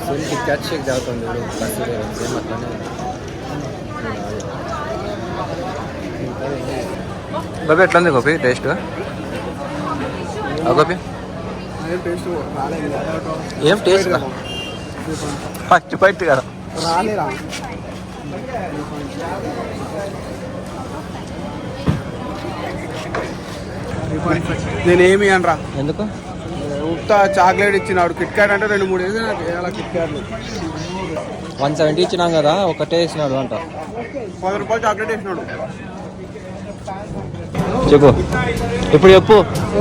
Same Kit Kat Sheikh తాగుతుంది bus same అట్లానే గోపి ఎట్లా ఉంది గోపి టేస్ట్ గోపి ఏం టేస్ట్ ఫస్ట్ బైట్ కదా నేనేమి అనరా ఎందుకు ఉత్తా చాక్లెట్ ఇచ్చినాడు కిట్ క్యాట్ అంటే 2-3 వేసి నాకు వేయాల కిట్ క్యాట్లు 170 ఇచ్చినాం కదా ఒకటే వేసినాడు అంట 10 రూపాయలు చాక్లెట్ వేసినాడు. చెప్పు ఇప్పుడు చెప్పు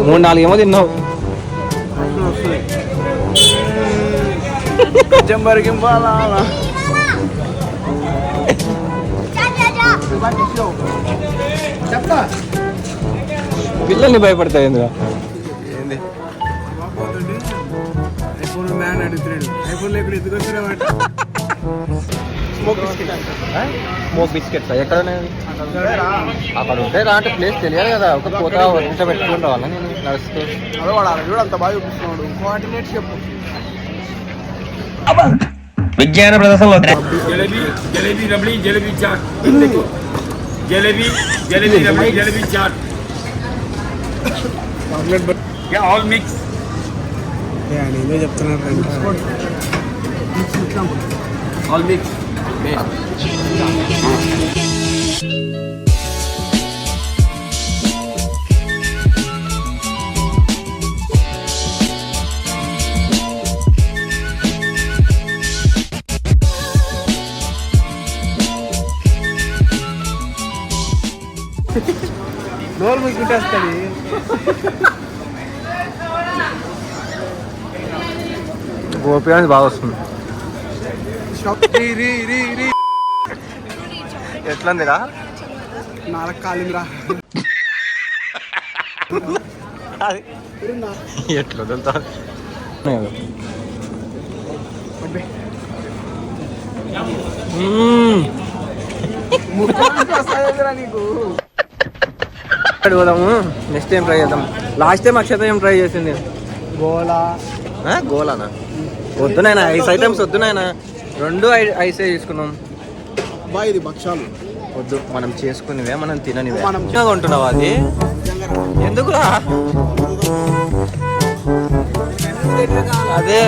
3-4 ఏమో తిన్నావు పిల్లల్ని భయపడతాయి ఎందుకు ఏంది ఐఫోన్ మ్యాన్ అడుగుతున్నాడు ఐఫోన్ లేకుండా ఎందుకు వచ్చినామంట స్మోక్ బిస్కెట్స్ ఎక్కడ అక్కడ ఉంటాయి రా అంటే ప్లేస్ తెలియాలి కదా ఒక పోతా ఇంట పెట్టుకుని రావాలా నేను నడుస్తూ అదే వాడు చూడు అంత బాగా చూపిస్తున్నాడు కోఆర్డినేట్ చెప్పు విజ్ఞాన ప్రదర్శనలో జలేబీ జలేబీ రబడీ జలేబీ చాట్ జలేబీ జలేబీ రబడీ జలేబీ చాట్ ఆల్ మిక్స్ నేనే చెప్తున్నాను ఆల్ మిక్స్ నోరు మీకుంటే వస్తుంది గోపి అనేది బాగా వస్తుంది ఎట్లందిరా నాలుగు కాలిందిరా ఎట్లా వదులుతా నీకు పోదాము నెక్స్ట్ టైం ట్రై చేద్దాం లాస్ట్ టైం అక్షత ఏం ట్రై చేసింది గోలా గోలానా వద్దునైనా 5 ఐటమ్స్ వద్దునైనా 2 ఐసే తీసుకున్నాం బాయ్ ఇది భక్షాలు వద్దు మనం చేసుకునివే మనం తిననివే మనం కొంటున్నావా అది ఎందుకురా అదే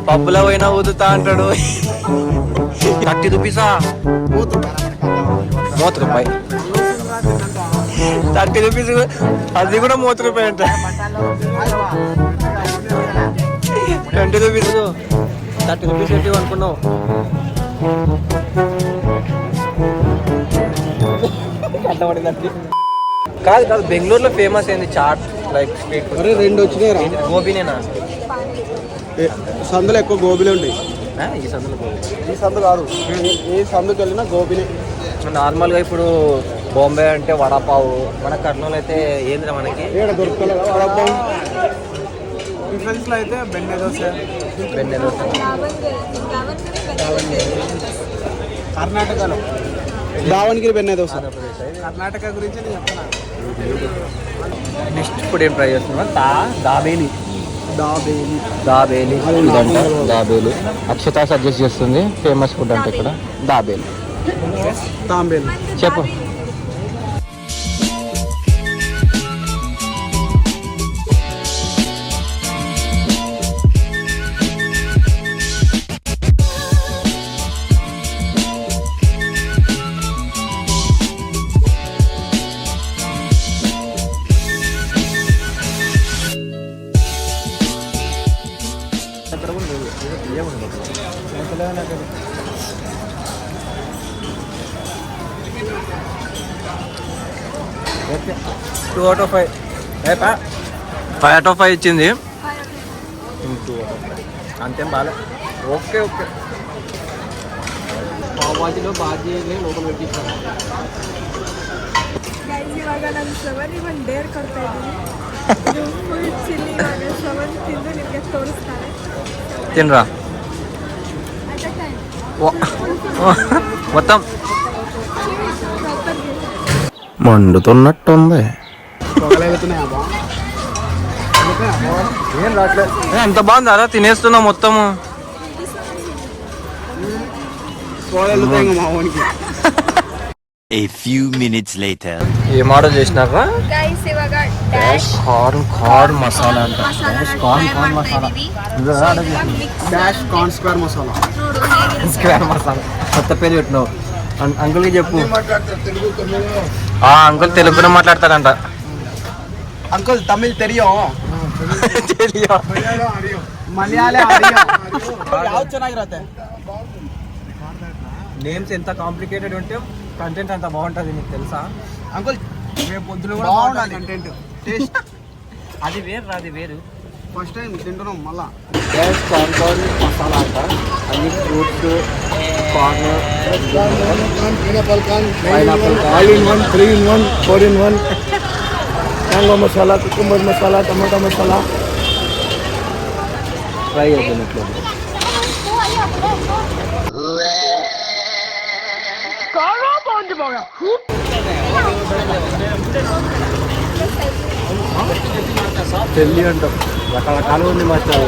పబ్బులో పోయినా ఊదుతా అంటాడు 30 రూపీసా 30 రూపాయి 30 రూపీస్ అది కూడా 30 రూపాయి అంట 20 రూపీస్ 30 రూపీస్ పెట్టి అనుకున్నావు కాదు బెంగళూరులో ఫేమస్ ఏంది చాట్ లైక్ స్ట్రీట్ అరే 2 వచ్చినాయి గోబీనేనా సందులో ఎక్కువ గోబీలే ఉంటాయి ఈ సందులో గోబీ ఈ సందు కాదు ఏ సందుకి వెళ్ళినా గోబీనే నార్మల్గా ఇప్పుడు బాంబే అంటే వడాపావు మన కర్నూలు అయితే ఏంద్రా మనకి ఏడ దొరుకుతలేదు వడపావు డిఫరెన్స్లో అయితే బెండే దోశ కర్ణాటకలో దావణగిరి బెన్నె దోశ కర్ణాటక గురించి నేను చెప్తున్నా నెక్స్ట్ ఇప్పుడు ఏం ట్రై చేస్తున్నా దాబేలి దాబేలి ఇదంట దాబేలి అక్షత సజెస్ట్ చేస్తుంది ఫేమస్ ఫుడ్ అంటే ఇక్కడ దాబేలి తాంబేలు చెప్పు okay 2 out of 5 5 out of 5 ఇచ్చింది 2 out of 5 అంతేం బాలే ఓకే పావుబాజీలో బాజీ లోపల పెట్టించాను ಇವಾಗ ನಾನು 7 ಇವನ್ ಡೇರ್ ಕೊಡ್ತಾ ಇದ್ದೀನಿ ಫುಲ್ ಚಿಲ್ಲಿ ಇವಾಗ 7 ತಿಂದು ನಿಮಗೆ ತೋರಿಸ್ತಾರೆ తినరా మొత్తం మండుతున్నట్టుంది పొగలు వెళ్తున్నాయా ఏం రావట్లేదు. ఎంత బాగుందారా, తినేస్తున్నా మొత్తము. మా వానికి A few minutes later. ఏం ఆర్డర్ చేసినాక గైస్ ఇవాగ డాష్ కార్న్ మసాలా అంట. Corn masala dash corn square masala. Square masala కొత్త పేరు పెట్టినావు. అంకుల్కి చెప్పు. అంకుల్ తెలుగులో మాట్లాడతాడంట. అంకుల్ తమిళ్ తెలియో మలయాళ నేమ్స్ ఎంత కాంప్లికేటెడ్ ఉంటే కంటెంట్ అంత బాగుంటుంది, నీకు తెలుసా అంకుల్? రేపు పొద్దున కూడా బాగుండాలి కంటెంట్. టేస్ట్ అది వేరు, అది వేరు. ఫస్ట్ టైం తింటున్నాం మళ్ళా. కార్న్ మసాలా అంట. అన్ని fruits, corn, pineapple, all in one, 3 in 1, 4 in 1. Mango masala, cucumber masala, tomato masala. Fry అవుతున్నట్లు. పెళ్ళి అంటాం, రకరకాలు ఉంది మాస్టర్.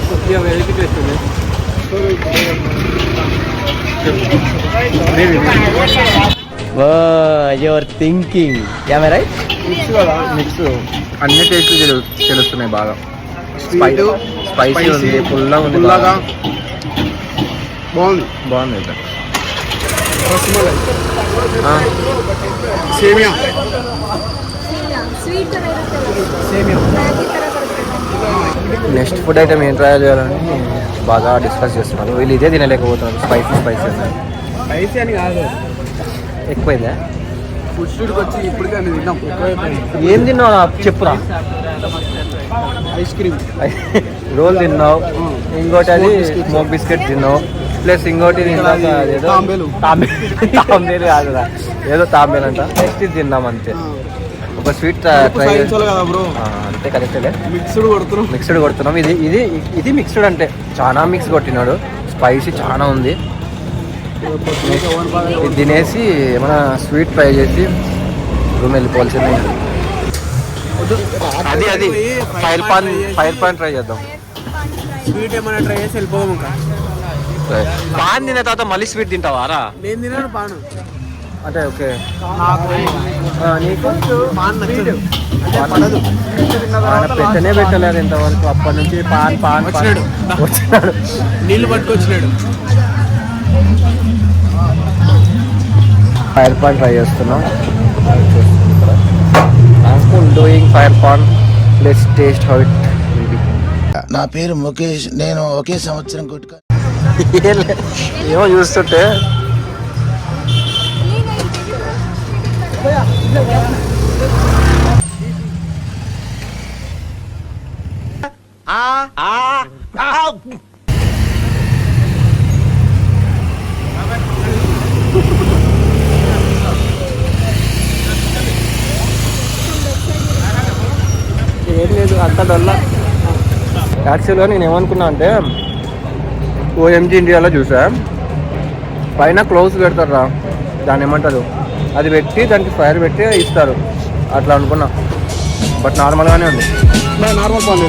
కొద్దిగా వెరైటీ టేస్ట్ ఉంది. Your thinking right. మిక్స్ అన్ని టేస్ట్ తెలుస్తున్నాయి బాగా. స్పైసీ ఉంది, పుల్లగా ఉంది, బాగుంది. సేమియా స్వీట్ నెక్స్ట్ ఫుడ్ ఐటమ్ ఏం ట్రై చేయాలని బాగా డిస్కస్ చేస్తున్నారు. వీళ్ళు ఇదే తినలేకపోతున్నారు. స్పైసీ స్పైసీ అని కాదు, ఎక్కువైందా? ఫుడ్ స్ట్రీట్కి వచ్చి ఇప్పుడు కానీ తిన్నాం. ఏం తిన్నావు చెప్పురా. ఐస్ క్రీమ్, రోల్ తిన్నావు, ఇంకోటి అది స్మోక్ బిస్కెట్ తిన్నావు, ప్లస్ ఇంకోటి తిన్నాక అదేదో తాంబేలు కాదురా, ఏదో తాంబేలు అంట. నెక్స్ట్ ఇది తిన్నాం అంతే. ఒక స్వీట్ ట్రై కదా బ్రో. అంతే, కరెక్టే. మిక్స్డ్ కొడుతున్నాం. ఇది మిక్స్డ్ అంటే చాలా మిక్స్ కొట్టినాడు. స్పైసీ చాలా ఉంది. ఇది తినేసి ఏమైనా స్వీట్ ట్రై చేసి రూమ్ వెళ్ళిపోవాల్సింది. అది ఫైర్ పాన్ ట్రై చేద్దాం. స్వీట్ ఏమైనా ట్రై చేసి వెళ్ళిపోదాం. ఇంకా పాన్ తిన్న తర్వాత మళ్ళీ స్వీట్ తింటావారా? నేను తిన్నాను పాను. అంటే ఓకే, పెట్టనే పెట్టలేదు ఇంతవరకు. అప్పటి నుంచి పాన్ వచ్చినాడు, నీళ్ళు పట్టుకొచ్చినాడు. ఫైర్ పాన్ ట్రై చేస్తున్నాం. Uncle doing fire pan. Let's taste how it will be. నా పేరు ముఖేష్. నేను ఒకే సంవత్సరం గుట్కా ఏమో చూస్తుంటే ఏం లేదు, అంత డొల్ల. యాక్చువల్గా నేను ఏమనుకున్నా అంటే ఓఎంజీ ఇండియాలో చూసా, పైన క్లోవ్స్ పెడతారా, దాన్ని ఏమంటారు, అది పెట్టి దానికి ఫైర్ పెట్టి ఇస్తారు అట్లా అనుకున్నా. బట్ నార్మల్గానే ఉంది. Normal pan